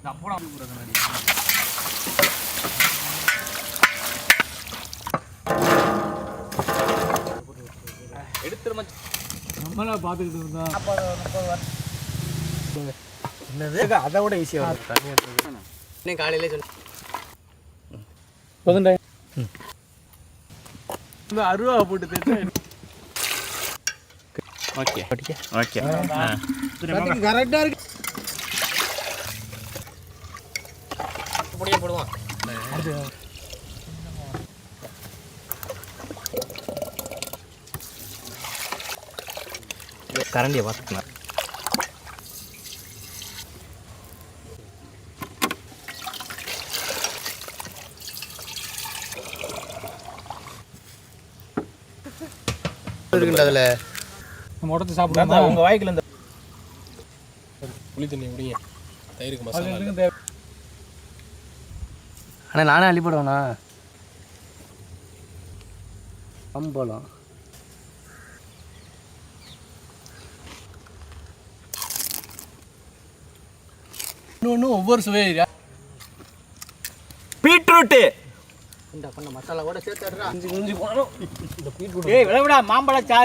நம்மளா பார்த்துக்கிட்டு இருந்தோம். என்னது அதை விட ஈஸியாக காலையிலே சொல்லு போதுண்டா. இந்த 60 போட்டு தேய்ச்சா ஓகே ஓகே கரெக்டாக இருக்கு. பொடியை போடுவான் கரண்டியை பார்த்துக்கலாம். இருக்குண்டா அதில் நம்ம உடச்சு சாப்பிடுவோம். உங்கள் வாய்க்குள்ள இந்த புளி தண்ணி விடுங்க. தயிருக்கு மசாலா. ஆனால் நானே அள்ளிப்படுவேண்ணா. அம்பலம் இன்னொன்று ஒவ்வொரு சுவையா. பீட்ரூட்டு இந்த பண்ண மசாலா கூட சேர்த்து கொஞ்சம் போனாலும் இந்த பீட்ரூட் விளைவிடா மாம்பழ சாறு